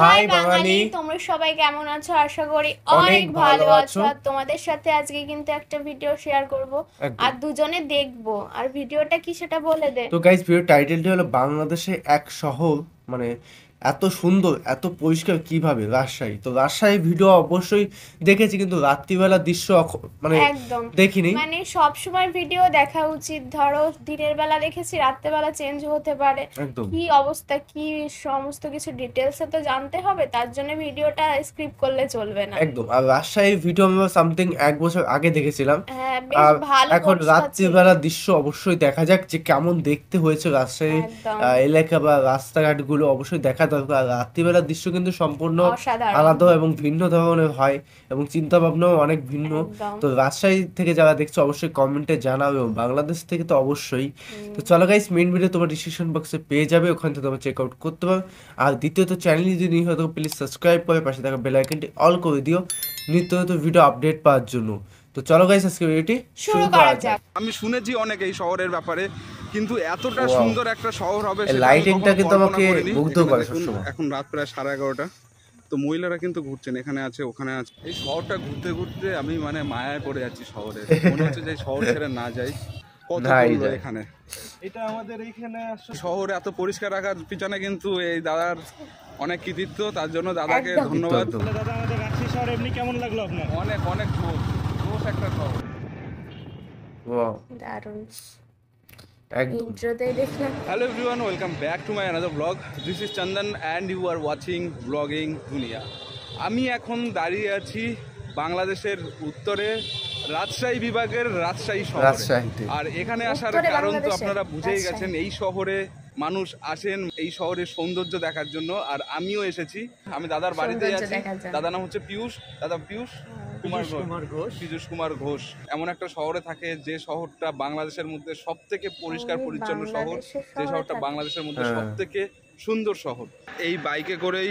High বাঙালি, তোমরা সবাই কেমন আছো? আশা করি অনেক অনেক ভালো ভালো আছো। আছো। আর তোমাদের সাথে আজকে কিন্তু একটা ভিডিও শেয়ার করব একদম। আর দুজনে দেখবো। আর ভিডিওটা কি সেটা বলে দে। তো গাইস, ভিডিও টাইটেলটি হলো বাংলাদেশে এক শহর, মানে এত সুন্দর এত পরিষ্কার কিভাবে, রাজশাহী। তো রাজশাহী ভিডিও অবশ্যই দেখেছি, কিন্তু রাত্রিবেলার দৃশ্য মানে একদম, দেখিনি। মানে সব সময় ভিডিও দেখা উচিত। ধরো দিনের বেলা দেখেছি, রাত্রে বেলা চেঞ্জ হতে পারে। একদম কি অবস্থা, কি সমস্ত কিছু ডিটেলসে তো জানতে হবে, তার জন্য ভিডিওটা স্কিপ করলে চলবে না। একদম। আর রাজশাহী ভিডিও আমি সামথিং 1 বছর আগে দেখেছিলাম। হ্যাঁ, বেশ আর ভালো এখন পরিষ্কার ছিল। রাত্রিবেলার দৃশ্য অবশ্যই দেখা যাক যে কেমন দেখতে হয়েছে রাজশাহী একদম এলাকা বা রাস্তাঘাটগুলো অবশ্যই দেখা দরকার। আর রাত্রিবেলার দৃশ্য কিন্তু সম্পূর্ণ অসাধারণ। আলাদা এবং ভিন্ন ধরনের হয়, এবং চিন্তা ভাবনাও অনেক ভিন্ন। একদম। তো রাজশাহী থেকে যারা দেখছো অবশ্যই কমেন্টে জানাও, এবং বাংলাদেশ থেকে তো অবশ্যই। তো চলো গাইস, মেইন ভিডিও তোমার ডিসক্রিপশন বক্সে পেয়ে যাবে, ওখান থেকে তোমরা চেক আউট করতে পারো। আর দ্বিতীয়ত, চ্যানেল যদি নিয়ে হতো প্লিজ সাবস্ক্রাইব করে পাশে থাকা বেল আইকনটি অল করে দিও নিত্য নতুন ভিডিও আপডেট পাওয়ার জন্য। তো চলো গাইস, আজকে ভিডিওটি শুরু করা যাক। আমি শুনেছি অনেক এই শহরের ব্যাপারে, কিন্তু এতটা Wow. সুন্দর একটা শহর হবে এই সেটা আমি লাইটিংটা কখনো কিন্তু কল্পনা আমাকে করিনি। মুগ্ধ এখানে করে দেখুন, সবসময়। এখন রাত প্রায় 11:30। তো মহিলারা কিন্তু ঘুরছেন, এখানে আছে ওখানে আছে। এই শহরটা ঘুরতে ঘুরতে আমি মানে মায়ায় পড়ে যাচ্ছি শহরে। মনে হচ্ছে যে শহর ছেড়ে না যাই। কত নাই সুন্দর যায়। এখানে। এটা আমাদের এইখানে শহর এত পরিষ্কার রাখার পিছনে কিন্তু এই দাদার অনেক কৃতিত্ব, তার জন্য দাদাকে একদম। ধন্যবাদ। একদম। দাদা, আমাদের রাজশাহী শহর এমনি কেমন লাগলো আপনার? অনেক অনেক জোশ একটা শহর। Wow, দারুণ। একদম। ইন্ট্রোতেই দেখলাম। Hello everyone, welcome back to my another vlog. This is Chandan and you are watching Vlogging Dunia. আমি এখন দাঁড়িয়ে আছি বাংলাদেশের উত্তরে রাজশাহী বিভাগের রাজশাহী শহরে। রাজশাহীতে। আর এখানে আসার উত্তরে কারণ তো বাংলাদেশে আপনারা বুঝেই রাজশাহী। গেছেন, এই শহরে মানুষ আসেন এই শহরের সৌন্দর্য দেখার জন্য। আর আমিও এসেছি, আমি দাদার বাড়িতে সৌন্দর্য আছি। দেখার জন্য। দাদার নাম হচ্ছে পীযূষ। দাদা পীযূষ কুমার ঘোষ। পীযূষ কুমার ঘোষ এমন একটা শহরে থাকে যে শহরটা বাংলাদেশের মধ্যে সব থেকে পরিষ্কার আমি পরিচ্ছন্ন শহর, বাংলাদেশের যে শহরে শহরটা থাকি। বাংলাদেশের মধ্যে হ্যাঁ। সব থেকে সুন্দর শহর। এই বাইকে করেই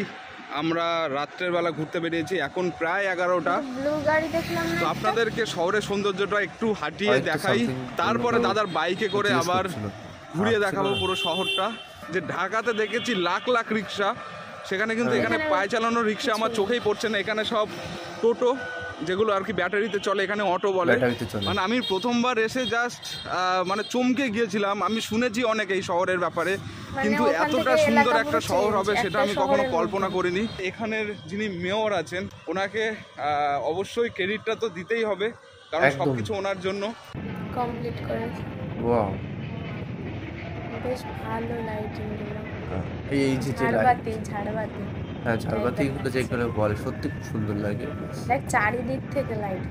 আমরা রাত্রের বেলা ঘুরতে বেরিয়েছি, এখন প্রায় 11টা। ব্লু গাড়ি দেখলাম না তো একটা? আপনাদেরকে শহরের সৌন্দর্যটা একটু হাঁটিয়ে হয়তো দেখাই, something তারপরে অন্য দাদার বাইকে করে জিজ্ঞেস আবার করছিল। ঘুরিয়ে আচ্ছা। দেখাবো পুরো শহরটা। যে ঢাকাতে দেখেছি লাখ লাখ রিক্সা, সেখানে কিন্তু হ্যাঁ। এখানে পায়ে চালানোর রিক্সা আমার চোখেই পড়ছে না। এখানে সব টোটো, যেগুলো আর কি ব্যাটারিতে চলে, এখানে অটো বলে। ব্যাটারিতে চলে। মানে আমি প্রথমবার এসে জাস্ট মানে চমকে গিয়েছিলাম। আমি শুনেছি অনেক এই শহরের ব্যাপারে, মানে কিন্তু ওখান এতটা থেকে সুন্দর এলাকা একটা পুরো শহর change, হবে সেটা একটা আমি কখনো শহরের কল্পনা মধ্যে। করিনি। এখানের যিনি মেয়র আছেন ওনাকে অবশ্যই ক্রেডিটটা তো দিতেই হবে, কারণ একদম। সবকিছু ওনার জন্য। কমপ্লিট করেছে। Wow. বেশ ভালো লাইটিং গুলো। এই যে যে লাইট, ঝাড়বাতি ঝাড়বাতি। হ্যাঁ ঝাড়বাতি গুলো যেগুলো বলে সত্যি খুব সুন্দর লাগে। দেখ চারিদিক থেকে লাইট।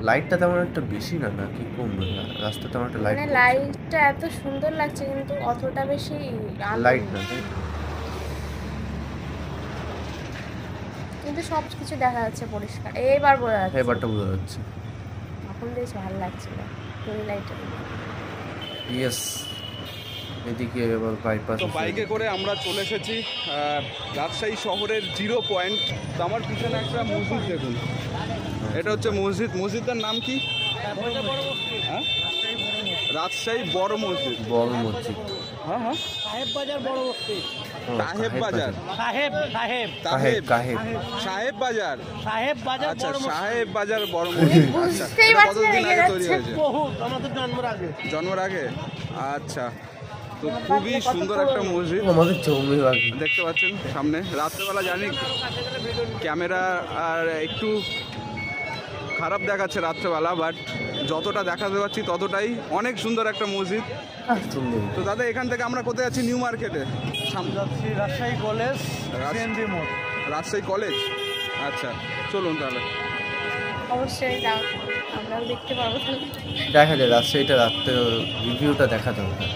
লাইটটা তেমন একটা বেশি না, নাকি কম না? রাস্তা তেমন একটা লাইট মানে লাইটটা এত সুন্দর লাগছে, কিন্তু অতটা বেশি আলো লাইট নেই। না। কিন্তু সবকিছু দেখা যাচ্ছে পরিষ্কার। এইবার বোঝা যাচ্ছে। এবারটা বোঝা যাচ্ছে। এখন বেশ ভালো লাগছিল টুনি লাইটের। ইয়েস। এদিকে এবার বাইপাস। তো বাইকে করে আমরা চলে এসেছি রাজশাহী শহরের 0 পয়েন্ট। তো আমার পিছনে একটা মসজিদ দেখুন, এটা হচ্ছে মসজিদ। মসজিদের নাম কি? হ্যাঁ, রাজশাহী বড় মসজিদ। বড় মসজিদ। হ্যাঁ হ্যাঁ, সাহেব বাজার বড় বস্তি। সাহেব বাজার। সাহেব সাহেব কাহেব কাহেব। সাহেব বাজার। সাহেব বাজার আচ্ছা, বড় বস্তি। সাহেব বাজার বড় মসজিদ। আচ্ছা, বুঝতেই এটা পারছি না, কতদিন রেগে আগে তৈরি যাচ্ছে। হয়েছে? বহুত আমাদের জন্মের আগে। জন্মের আগে। আচ্ছা, তো খুবই সুন্দর একটা মসজিদ আমাদের জমি বাকি। দেখতে পাচ্ছেন সামনে। রাত্রেবেলা জানি ক্যামেরা আর একটু খারাপ দেখাচ্ছে রাত্রেবেলা, বাট যতটা দেখাতে পারছি ততটাই অনেক সুন্দর একটা মসজিদ। সুন্দর। তো দাদা, এখান থেকে আমরা কোথায় যাচ্ছি? নিউ মার্কেটে সামনে যাচ্ছি রাজশাহী কলেজ, সিএনজি মোড়। রাজশাহী কলেজ। আচ্ছা, চলুন তাহলে। অবশ্যই যাও, আমরাও দেখতে পারবো তাহলে। দেখা যায় রাজশাহীটা রাত্রে রিভিউটা দেখা দরকার,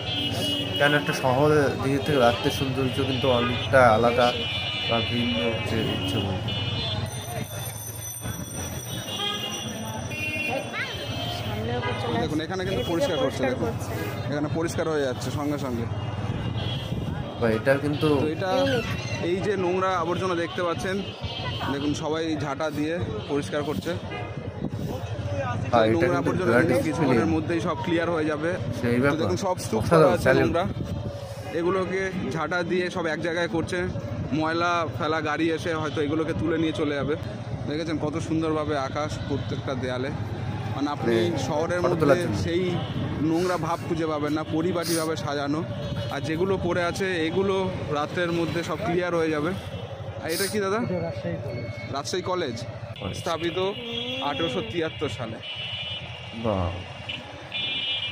কারণ একটা শহরের দিক থেকে রাত্রের সৌন্দর্য কিন্তু অনেকটা আলাদা বা ভিন্ন যে ইচ্ছে বলতে। সামনেও তো চলে দেখুন, আসছে। এখানে কিন্তু এদিকে পরিষ্কার করছে, দেখুন করছে। এখানে পরিষ্কার হয়ে যাচ্ছে সঙ্গে সঙ্গে। বা এটা কিন্তু তো এটা এই যে নোংরা আবর্জনা দেখতে পাচ্ছেন, দেখুন সবাই ঝাঁটা দিয়ে পরিষ্কার করছে। এটা নোংরা কিন্তু আবর্জনা বিরাট কিন্তু কিছুক্ষণের experience। মধ্যেই সব ক্লিয়ার হয়ে যাবে। সেই তো ব্যাপার। দেখুন সব স্তূপ অসাধারণ, করা আছে salute। নোংরা, এগুলোকে ঝাঁটা দিয়ে সব এক জায়গায় করছে। ময়লা ফেলা গাড়ি এসে হয়তো এগুলোকে তুলে নিয়ে চলে যাবে। দেখেছেন কত সুন্দরভাবে আকাশ প্রত্যেকটা দেয়ালে, মানে আপনি শহরের মধ্যে সেই নোংরা ভাব খুঁজে পাবেন না, পরিপাটিভাবে সাজানো। আর যেগুলো পড়ে আছে এগুলো রাতের মধ্যে সব ক্লিয়ার হয়ে যাবে। আর এটা কি দাদা? রাজশাহী কলেজ, স্থাপিত 1873 সালে। বাহ,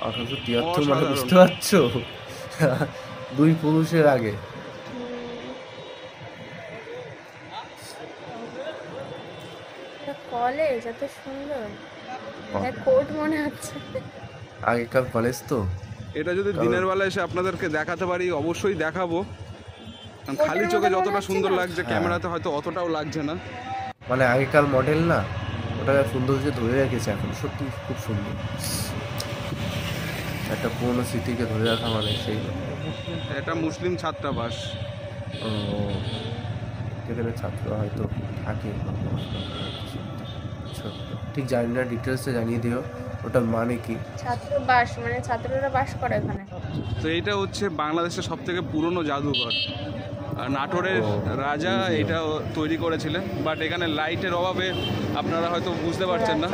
1873 মানে বুঝতে পারছো, 2 পুরুষের আগে। কলেজ এত সুন্দর, কোর্ট মনে হচ্ছে। আগেকার কলেজ তো। এটা যদি দিনের বেলা এসে আপনাদেরকে দেখাতে পারি অবশ্যই দেখাবো, কারণ খালি চোখে যতটা সুন্দর লাগছে ক্যামেরাতে হয়তো অতটাও লাগছে না। মানে আগেকার মডেল না, ওটাকে সৌন্দর্য ধরে রেখেছে এখন, সত্যি খুব সুন্দর। একটা পুরোনো স্মৃতিকে ধরে রাখা মানে সেই। এটা মুসলিম ছাত্রাবাস। ও, যেখানে ছাত্ররা হয়তো থাকে, ঠিক জানি না, ডিটেলসে জানিয়ে দিও ওটার মানে কি। ছাত্রবাস মানে ছাত্ররা বাস করে এখানে। তো এইটা হচ্ছে বাংলাদেশের সব থেকে পুরনো জাদুঘর। আর নাটোরের রাজা এটা তৈরি করেছিলেন, বাট এখানে লাইটের অভাবে আপনারা হয়তো বুঝতে পারছেন না।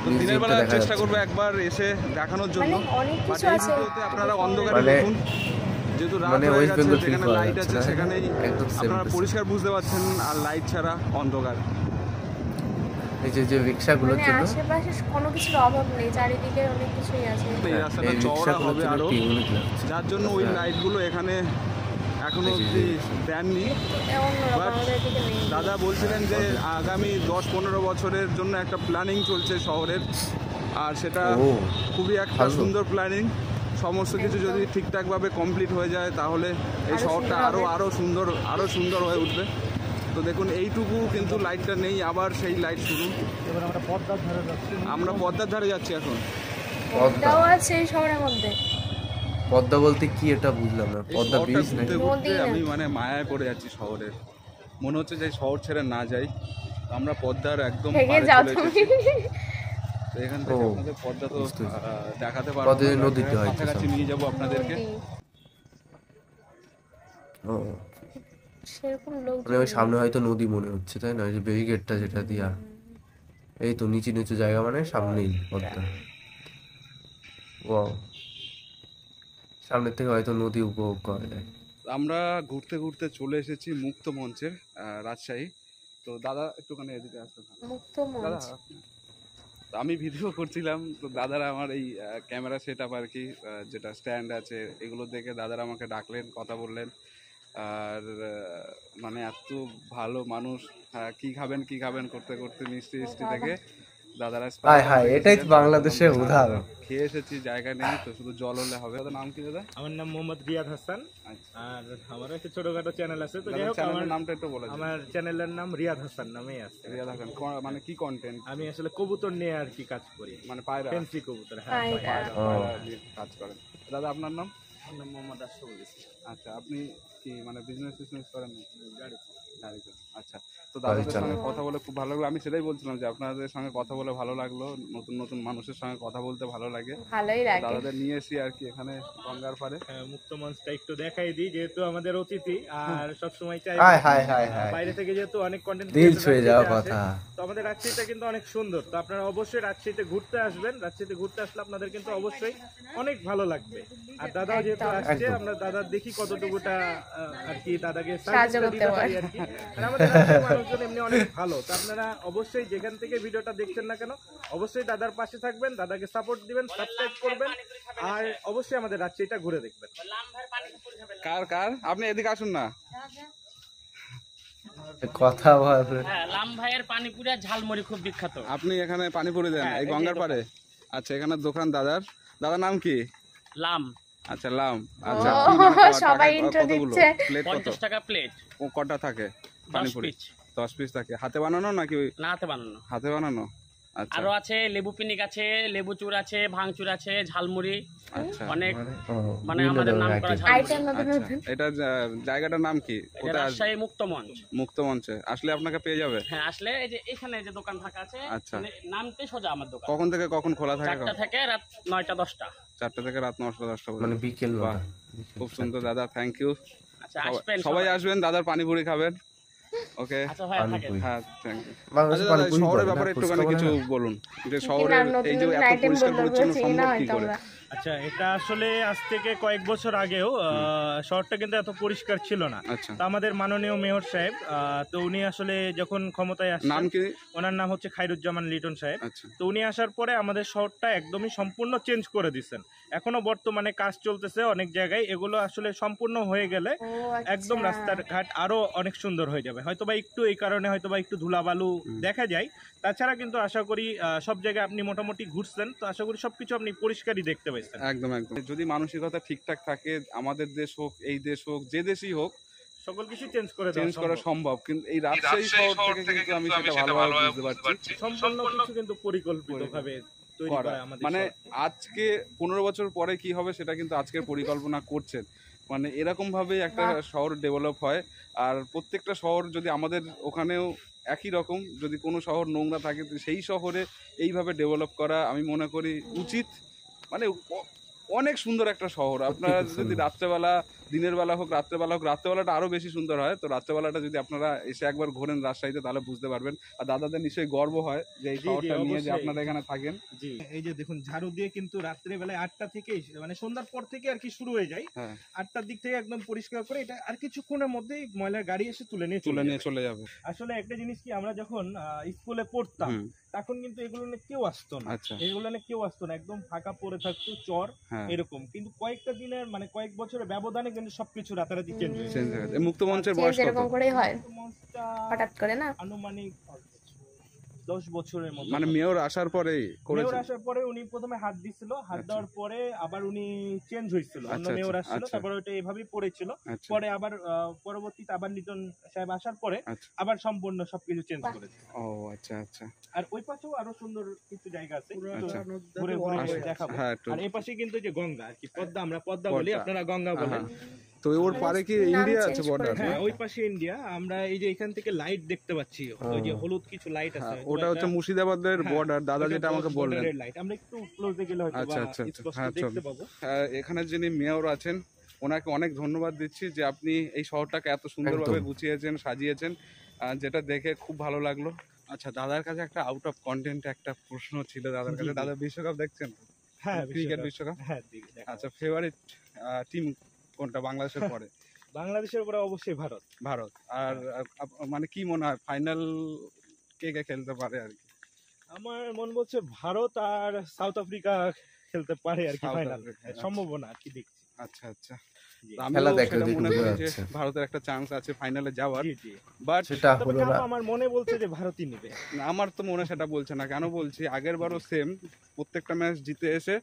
তো দিনের বেলা চেষ্টা করবো একবার এসে দেখানোর জন্য, বাট এই ভিডিওতে আপনারা অন্ধকারে দেখুন, যেহেতু রাত হয়ে গেছে, যেখানে লাইট আছে সেখানেই আপনারা পরিষ্কার বুঝতে পারছেন, আর লাইট ছাড়া অন্ধকার। এই যে রিক্সাগুলোর মানে জন্য আশেপাশে কোনো কিছুর অভাব নেই, চারিদিকে অনেক কিছুই আছে। এই রাস্তাটা চওড়া হবে আরো, যার জন্য ওই লাইটগুলো এখানে এখনো অবধি দেননি। দাদা বলছিলেন যে আগামী 10-15 বছরের জন্য একটা প্ল্যানিং চলছে শহরের, আর সেটা খুবই একটা সুন্দর প্ল্যানিং। সমস্ত কিছু যদি ঠিকঠাকভাবে কমপ্লিট হয়ে যায় তাহলে এই শহরটা আরও সুন্দর হয়ে উঠবে। তো দেখুন এইটুকু কিন্তু লাইটটা নেই, আবার সেই লাইট শুরু। আমরা পদ্মার ধারে যাচ্ছি এখন। পদ্মাও আছে এই শহরের মধ্যে। পদ্মা বলতে কি এটা বুঝলাম না, পদ্মা ব্রিজ নাকি? আমি মানে মায়া করে যাচ্ছি শহরের, মনে হচ্ছে যে শহর ছেড়ে না যাই। আমরা পদ্মার একদম পাড়ে চলে এসেছি। তো এখান থেকে আপনাদের পদ্মা তো দেখাতে পারবো, নদীতে হয়তো কাছাকাছি নিয়ে যাবো আপনাদেরকে। ও, সেরকম লোক মানে ওই সামনে হয়তো নদী মনে হচ্ছে, তাই না? ওই যে ব্যারিকেডটা যেটা দিয়া, এই তো নিচু নিচু জায়গা মানে সামনেই পদ্মা। ওয়াও, সামনের থেকে হয়তো নদী উপভোগ করা যায়। আমরা ঘুরতে ঘুরতে চলে এসেছি মুক্ত মঞ্চের রাজশাহী। তো দাদা একটুখানি এদিকে আসতে, মুক্ত মঞ্চ। আমি ভিডিও করছিলাম, তো দাদারা আমার এই ক্যামেরা সেট আপ আর কি, যেটা স্ট্যান্ড আছে, এগুলো দেখে দাদারা আমাকে ডাকলেন, কথা বললেন। আর মানে এত ভালো মানুষ, কি খাবেন করতে করতে মিষ্টি থেকে দাদারা এটাই তো বাংলাদেশের উদাহরণ। খেয়ে এসেছি, জায়গা নেই তো শুধু জল হলে হবে। দাদা নাম কি দাদা? আমার নাম মোহাম্মদ রিয়াদ হাসান। আর আমার একটা ছোটখাটো চ্যানেল আছে, তো যাই হোক আমার নামটা একটু বলে। আমার চ্যানেলের নাম রিয়াদ হাসান নামেই আছে। রিয়াদ হাসান মানে কি কন্টেন্ট? আমি আসলে কবুতর নিয়ে আর কি কাজ করি, মানে পায়রা, ফ্যান্সি কবুতর। হ্যাঁ, কাজ করেন। দাদা আপনার নাম? আমার নাম মোহাম্মদ আশরাফুল ইসলাম। আচ্ছা, আপনি কি মানে বিজনেস করেন? গাড়ি। আচ্ছা, তো দাদাদের সঙ্গে কথা বলে খুব ভালো লাগলো। আমি সেটাই বলছিলাম যে আপনাদের সঙ্গে কথা বলে ভালো লাগলো, নতুন নতুন মানুষের সঙ্গে কথা বলতে ভালো লাগে, ভালোই লাগে। দাদাদের নিয়ে এসি আর কি এখানে গঙ্গার পাড়ে। মুক্ত মঞ্চটা একটু দেখাই দিই, যেহেতু আমাদের অতিথি, আর সবসময় চাই বাইরে থেকে যেহেতু অনেক কন্টেন্ট দিল ছুঁয়ে যাওয়া কথা। তো আমাদের রাজশাহীটা কিন্তু অনেক সুন্দর, তো আপনারা অবশ্যই রাজশাহীতে ঘুরতে আসবেন। রাজশাহীতে ঘুরতে আসলে আপনাদের কিন্তু অবশ্যই অনেক ভালো লাগবে। আর দাদাও যেহেতু আসছে, আমরা দাদার দেখি কতটুকুটা আর কি দাদাকে সাহায্য করতে পারি আর কি। আর আমাদের রাজশাহীর মানুষজন এমনি অনেক ভালো, তো আপনারা অবশ্যই যেখান থেকে ভিডিওটা দেখছেন না কেন অবশ্যই দাদার পাশে থাকবেন, দাদাকে সাপোর্ট দিবেন, সাবস্ক্রাইব করবেন, আর অবশ্যই আমাদের রাজশাহীটা ঘুরে দেখবেন। কার আপনি এদিকে আসুন না, কথা বলবে। লাম ভাইয়ের পানিপুরি আর ঝালমুড়ি খুব বিখ্যাত। আপনি এখানে পানিপুরি দেন এই গঙ্গার পাড়ে? আচ্ছা, এখানে দোকান দাদার নাম কি? লাম। আচ্ছা, লাম। আচ্ছা, সবাই ইন্ট্রো দিচ্ছে। প্লেট কত? 50 টাকা প্লেট। কটা থাকে পানিপুরি? 10 পিস থাকে। হাতে বানানো নাকি? না, হাতে বানানো। হাতে বানানো। আচ্ছা, আরো আছে লেবু পিনিক আছে, লেবু চুর আছে, ভাঙচুর আছে, ঝালমুড়ি, আচ্ছা, অনেক মানে আমাদের নাম করা ঝালমুড়ি। এটা জায়গাটার নাম কি? কোথায়? রাজশাহী মুক্ত মঞ্চ। মুক্ত মঞ্চে আসলে আপনাকে পেয়ে যাবে। হ্যাঁ, আসলে এই যে এখানে যে দোকান ফাঁকা আছে, আচ্ছা, মানে নামতে সোজা আমার দোকান। কখন থেকে কখন খোলা থাকে? 4টা থেকে রাত 9টা 10টা। 4টা থেকে রাত 9টা 10টা মানে বিকেল। খুব সুন্দর দাদা, থ্যাংক ইউ। আচ্ছা আসবেন সবাই আসবেন, দাদার পানিপুরি খাবেন। ওকে, আচ্ছা ভাই থাকেন। হ্যাঁ থ্যাংক ইউ। বাংলাদেশে আচ্ছা দাদা, পানিপুরি শহরের বলে না, ব্যাপারে একটুখানি ফুচকা বলে কিছু না? বলুন, যে কি শহরের না এই নতুন যে নতুন এত আইটেম পরিষ্কার বললো, পরিচ্ছন্ন চিনি না সম্ভব কি হয়তো করে? আমরা। আচ্ছা, এটা আসলে আজ থেকে কয়েক বছর আগেও শহরটা কিন্তু এত পরিষ্কার ছিল না। আচ্ছা, তো আমাদের মাননীয় মেয়র সাহেব, তো উনি আসলে যখন ক্ষমতায় নাম আসছেন, কি? ওনার নাম হচ্ছে খায়রুজ্জামান লিটন সাহেব। আচ্ছা, তো উনি আসার পরে আমাদের শহরটা একদমই সম্পূর্ণ চেঞ্জ করে দিচ্ছেন। এখনো বর্তমানে কাজ চলতেছে অনেক জায়গায়, এগুলো আসলে সম্পূর্ণ হয়ে গেলে ও একদম আচ্ছা। রাস্তার ঘাট আরো অনেক সুন্দর হয়ে যাবে। হয়তোবা একটু এই কারণে হয়তোবা একটু ধুলাবালু দেখা যায়, তাছাড়া কিন্তু আশা করি সব জায়গায় আপনি মোটামুটি ঘুরছেন, তো আশা করি সবকিছু আপনি পরিষ্কারই দেখতে পাইছেন। একদম একদম। যদি মানসিকতা ঠিকঠাক থাকে, আমাদের দেশ হোক, এই দেশ হোক, যে দেশই হোক, সকল কিছু চেঞ্জ করে চেঞ্জ করা সম্ভব। কিন্তু এই রাজশাহী শহর থেকে কিন্তু আমি সেটা ভালোভাবে বুঝতে পারছি সম্পূর্ণ কিছু কিন্তু পরিকল্পিতভাবে তৈরি করা। করা আমাদের মানে শহর। আজকে 15 বছর পরে কি হবে সেটা কিন্তু আজকের পরিকল্পনা করছেন। মানে এরকম ভাবে একটা বাহ। শহর ডেভেলপ হয়। আর প্রত্যেকটা শহর যদি আমাদের ওখানেও একই রকম, যদি কোনো শহর নোংরা থাকে তো সেই শহরে এইভাবে ডেভেলপ করা আমি মনে করি উচিত। মানে অনেক সুন্দর একটা শহর। আপনারা খুব যদি সুন্দর। রাত্রেবেলা, দিনের বেলা হোক, রাত্রেবেলা হোক, রাত্রেবেলাটা আরো বেশি সুন্দর হয়। তো রাত্রেবেলাটা যদি আপনারা এসে একবার ঘোরেন রাজশাহীতে, তাহলে বুঝতে পারবেন। আর দাদাদের নিশ্চয়ই গর্ব হয় যে এই জি, জি, শহরটা নিয়ে যে অবশ্যই। আপনারা এখানে থাকেন। জি, এই যে দেখুন ঝাড়ু দিয়ে কিন্তু রাত্রে বেলায় 8টা থেকে, মানে সন্ধ্যার পর থেকে আর কি শুরু হয়ে যায়। হ্যাঁ, 8টার দিক থেকে একদম পরিষ্কার করে এটা আর কিছুক্ষণের মধ্যেই ময়লার গাড়ি এসে তুলে নিয়ে তুলে চলে নিয়ে যাবে। চলে যাবে। আসলে একটা জিনিস কি, আমরা যখন স্কুলে পড়তাম হুম, তখন কিন্তু এগুলো নিয়ে কেউ আসতো না। আচ্ছা, এগুলো নিয়ে কেউ আসতো না, একদম ফাঁকা পড়ে থাকতো চর হ্যাঁ, এরকম। কিন্তু কয়েকটা দিনের মানে কয়েক বছরের ব্যবধানে কিন্তু সবকিছু রাতারাতি চেঞ্জ হয়ে চেঞ্জ যায়। হয়ে গেছে। এই মুক্ত মঞ্চের চেঞ্জ বয়স কত? এরকম করেই হয় মঞ্চটা হঠাৎ করে না। আনুমানিক 10 বছরের মতো। মানে মেয়র আসার পরে মেয়র করেছে? আসার পরে উনি প্রথমে হাত দিছিল, হাত আচ্ছা। দেওয়ার পরে আবার উনি চেঞ্জ হয়েছিল, অন্য আচ্ছা, মেয়র আচ্ছা, আসছিল, আচ্ছা। তারপরে ওইটা এভাবেই পড়েছিল। আচ্ছা, পরে আবার পরবর্তীতে আবার লিটন সাহেব আসার পরে আচ্ছা। আবার সম্পূর্ণ সবকিছু চেঞ্জ বাহ। করেছে। ও আচ্ছা, আচ্ছা, আর ওই পাশেও আরো সুন্দর কিছু জায়গা আছে, তো আচ্ছা। ঘুরে ঘুরে আচ্ছা, দেখাবো। হ্যাঁ একটু। আর এই পাশে কিন্তু যে গঙ্গা আর কি, পদ্মা, আমরা পদ্মা বলি, পদ্মা। আপনারা গঙ্গা বলেন। হ্যাঁ। তো ওর পারে কি নাম ইন্ডিয়া change আছে করে বর্ডার? দেয়। হ্যাঁ, ওই পাশে ইন্ডিয়া। আমরা এই যে এখান থেকে লাইট দেখতে পাচ্ছি, ওই যে হলুদ কিছু লাইট আছে, হ্যাঁ, ওটা হচ্ছে মুর্শিদাবাদের হ্যাঁ, বর্ডার। দাদা যেটা আমাকে বললেন। লাইট আমরা একটু ক্লোজে গেলে হয়তো আচ্ছা, আচ্ছা, আচ্ছা। স্পষ্ট হ্যাঁ, দেখতে চল। পাবো। এখানে যিনি মেয়র আছেন ওনাকে অনেক ধন্যবাদ দিচ্ছি যে আপনি এই শহরটাকে এত সুন্দরভাবে একদম। গুছিয়েছেন, সাজিয়েছেন, যেটা দেখে খুব ভালো লাগলো। আচ্ছা, দাদার কাছে একটা আউট অফ কন্টেন্ট একটা প্রশ্ন ছিল দাদার কাছে। জি, জি। দাদা বিশ্বকাপ দেখছেন? হ্যাঁ, ক্রিকেট বিশ্বকাপ। হ্যাঁ, দেখা আচ্ছা, ফেভারিট টিম কোনটা বাংলাদেশের পরে? বাংলাদেশের উপরে অবশ্যই ভারত। ভারত। আর মানে কি মনে হয় ফাইনাল কে কে খেলতে পারে আর কি? আমার মন বলছে ভারত আর সাউথ আফ্রিকা খেলতে পারে আর কি সাউথ ফাইনাল, আফ্রিকা, আচ্ছা। সম্ভাবনা আর কি দেখছি। আচ্ছা, আচ্ছা। জি। তো আমিও খেলা দেখলে সেটা দেখে মনে বোঝা করি যে যাচ্ছে। ভারতের একটা চান্স আছে ফাইনালে যাওয়ার। জি, জি। বাট সেটা তবে হলো কেন না। আমার মনে বলছে যে ভারতই নেবে। আমার তো মনে সেটা বলছে না। কেন বলছি, আগের বারও সেম প্রত্যেকটা ম্যাচ জিতে এসে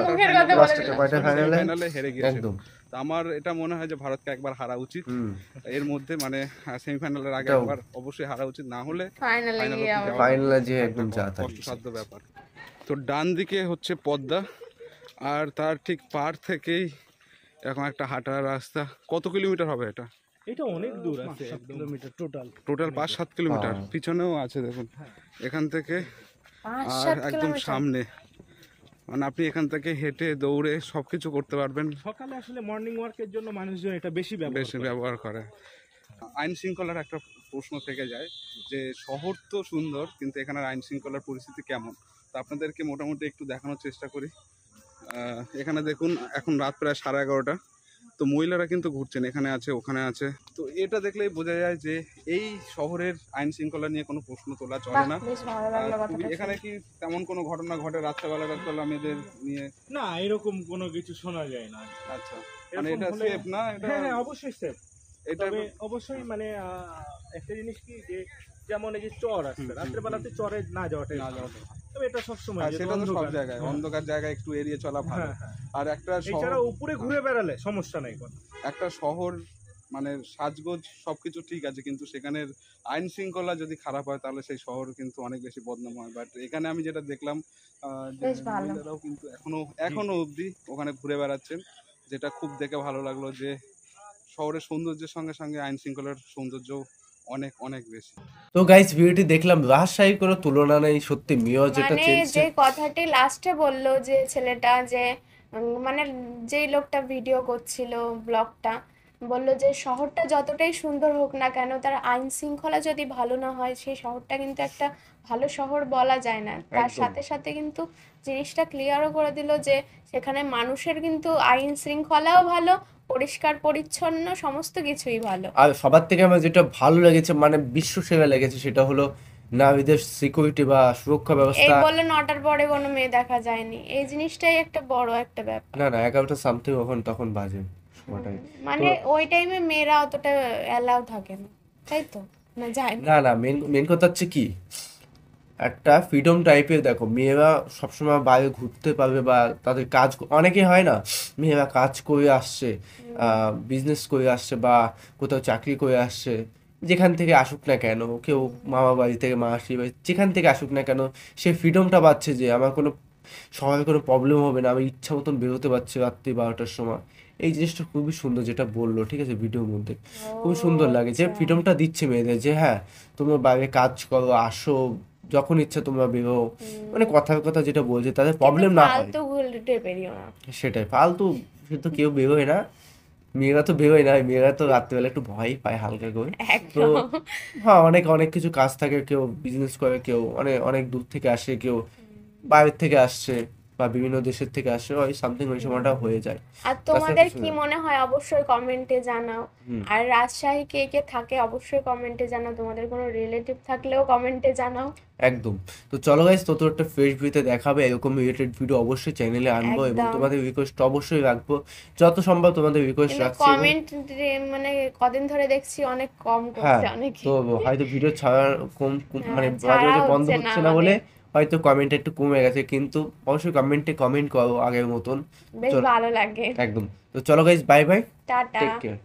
মুখের কথা বলে দিল। কোয়ার্টার ফাইনালে ফাইনালে হেরে গিয়েছে। একদম। তো আমার এটা মনে হয় যে ভারতকে একবার হারা উচিত হুম। এর মধ্যে, মানে সেমিফাইনালের আগে এটাও। একবার অবশ্যই হারা উচিত, না হলে ফাইনালে ফাইনাল গিয়ে অবধি আবার যাওয়া ফাইনালে যে একদম একটা যা থাকবে। কষ্টসাধ্য ব্যাপার। তো ডান দিকে হচ্ছে পদ্মা, আর তার ঠিক পার থেকেই এখন একটা হাঁটার রাস্তা। কত কিলোমিটার হবে এটা? এটা অনেক দূর আছে, কিলোমিটার টোটাল। Total 5-7 kilometre. হ্যাঁ। পিছনেও আছে দেখুন এখান থেকে। 5-7 আর একদম কিলোমিটার। সামনে, মানে আপনি এখান থেকে হেঁটে দৌড়ে সবকিছু করতে পারবেন। সকালে আসলে মর্নিং ওয়ার্কের জন্য মানুষজন এটা বেশি বেশি ব্যবহার করে। আইন শৃঙ্খলার একটা প্রশ্ন থেকে যায় যে শহর তো সুন্দর, কিন্তু এখানের আইন শৃঙ্খলার পরিস্থিতি কেমন? তো আপনাদেরকে মোটামুটি একটু দেখানোর চেষ্টা করি। এখানে দেখুন এখন রাত প্রায় 11:30। তো মহিলারা কিন্তু ঘুরছেন, এখানে আছে, ওখানে আছে। তো এটা দেখলেই বোঝা যায় যে এই শহরের আইন শৃঙ্খলা নিয়ে কোনো প্রশ্ন তোলা চলে বাহ, না। বেশ ভালো লাগলো কথাটা এখানে শুনে। কি তেমন কোনো ঘটনা ঘটে রাত্রেবেলা মেয়েদের নিয়ে? না, এরকম কোনো কিছু শোনা যায় না। আচ্ছা, মানে এরকম এটা হলে- সেফ না? এটা হ্যাঁ, হ্যাঁ, অবশ্যই সেফ। এটা তবে অবশ্যই মানে একটা জিনিস কি, যে যেমন এই যে চর আছে, রাত্রেবেলাতে চরে না যাওয়াটাই না ভালো। যাওয়াটা। তবে এটা সবসময় আর যেহেতু সেটা তো সব অন্ধকার। জায়গায়, হ্যাঁ। অন্ধকার জায়গায় একটু এড়িয়ে চলা ভালো। হ্যাঁ, হ্যাঁ। আর একটা এছাড়া উপরে ঘুরে বেড়ালে সমস্যা নাই কোনো। একটা শহর মানে সাজগোজ সবকিছু ঠিক আছে, কিন্তু সেখানের আইন শৃঙ্খলা যদি খারাপ হয় তাহলে সেই শহর কিন্তু অনেক বেশি বদনাম হয়। বাট এখানে আমি যেটা দেখলাম যে বেশ ভালো। মহিলারাও কিন্তু এখনো অবধি ওখানে ঘুরে বেড়াচ্ছেন, যেটা খুব দেখে ভালো লাগলো যে শহরের সৌন্দর্যের সঙ্গে সঙ্গে আইন শৃঙ্খলার সৌন্দর্য অনেক অনেক বেশি। তো গাইস ভিডিওটি দেখলাম, রাজশাহী কোনো তুলনা নেই। সত্যি মেয়র যেটা মানে চেঞ্জ যে কথাটি লাস্টে বললো যে ছেলেটা, যে মানে যেই লোকটা ভিডিও করছিল ব্লগটা, বললো যে শহরটা যতটাই সুন্দর হোক না কেন, তার আইন শৃঙ্খলা যদি ভালো না হয় সেই শহরটা কিন্তু একটা ভালো শহর বলা যায় না। তার একদম। সাথে সাথে কিন্তু জিনিসটা ক্লিয়ারও করে দিল যে সেখানে মানুষের কিন্তু আইন শৃঙ্খলাও ভালো, পরিষ্কার পরিচ্ছন্ন, সমস্ত কিছুই ভালো। আর সবার থেকে আমার যেটা ভালো লেগেছে মানে বিশ্ব সেরা লেগেছে সেটা হলো নারীদের সিকিউরিটি বা সুরক্ষা এই ব্যবস্থা। বললো 9টার পরে কোনো মেয়ে দেখা যায়নি, এই জিনিসটাই একটা বড় একটা ব্যাপার। না না, 11টা সামথিং তখন বাজে সময়টাই। মানে ওই টাইমে মেয়েরা অতটা অ্যালাউ থাকে না, তাই তো? না যায় না। না না, মেন মেন কথা হচ্ছে কি, একটা ফ্রিডম টাইপের, দেখো মেয়েরা সবসময় বাইরে ঘুরতে পারবে বা তাদের কাজ, অনেকে হয় না মেয়েরা কাজ করে আসছে, বিজনেস করে আসছে বা কোথাও চাকরি করে আসছে, যেখান থেকে আসুক না কেন, কেউ মামা বাড়ি থেকে মাসি বাড়ি যেখান থেকে আসুক না কেন, সে ফ্রিডমটা পাচ্ছে যে আমার কোনো শহরে কোনো প্রবলেম হবে না, আমি ইচ্ছা মতন বেরোতে পারছি রাত্রি 12টার সময়। এই জিনিসটা খুবই সুন্দর যেটা বললো, ঠিক আছে, ভিডিওর মধ্যে খুবই সুন্দর লাগে যে আচ্ছা। ফ্রিডমটা দিচ্ছে মেয়েদের যে হ্যাঁ তোমরা বাইরে কাজ করো, আসো, যখন ইচ্ছা তোমরা বেরো, মানে কথার কথা যেটা বলছে তাদের প্রবলেম না হয়। ফালতু ঘুরতে বেরিও না। সেটাই, ফালতু সে তো কেউ বেরোয় না, মেয়েরা তো বেরোয় না, মেয়েরা তো রাত্রিবেলা একটু ভয় পায় হালকা করে। তো একদম। হ্যাঁ, অনেক অনেক কিছু কাজ থাকে, কেউ বিজনেস করে, কেউ অনেক অনেক দূর থেকে আসে, কেউ বাইরের থেকে আসছে বা বিভিন্ন দেশের থেকে আসে, ওই সামথিং ওই সময়টা হয়ে যায়। আর তাছাড়া তোমাদের কিছু কি না। মনে হয় অবশ্যই কমেন্টে জানাও। হুম। আর রাজশাহী কে কে থাকে অবশ্যই কমেন্টে জানাও, তোমাদের কোনো রিলেটিভ থাকলেও কমেন্টে জানাও। একদম। তো চলো গাইস, তো একটা ফ্রেশ ভিডিওতে দেখাবে, এরকম রিলেটেড ভিডিও অবশ্যই চ্যানেলে আনবো এবং একদম। তোমাদের রিকোয়েস্ট অবশ্যই রাখবো, যত সম্ভব তোমাদের রিকোয়েস্ট কিন্তু রাখছি। এবং কমেন্ট মানে কদিন ধরে দেখছি অনেক কম হ্যাঁ, করছে অনেকে। তো হয়তো ভিডিও ছাড়ার মানে মাঝে ছাড়া মাঝে বন্ধ হচ্ছে না হচ্ছে না বলে আমাদের। হয়তো কমেন্ট একটু কমে গেছে, কিন্তু অবশ্যই কমেন্ট করো আগের মতন। বেশ চলো, ভালো লাগে। একদম। তো চলো গাইস, বাই বাই, টাটা। Take care.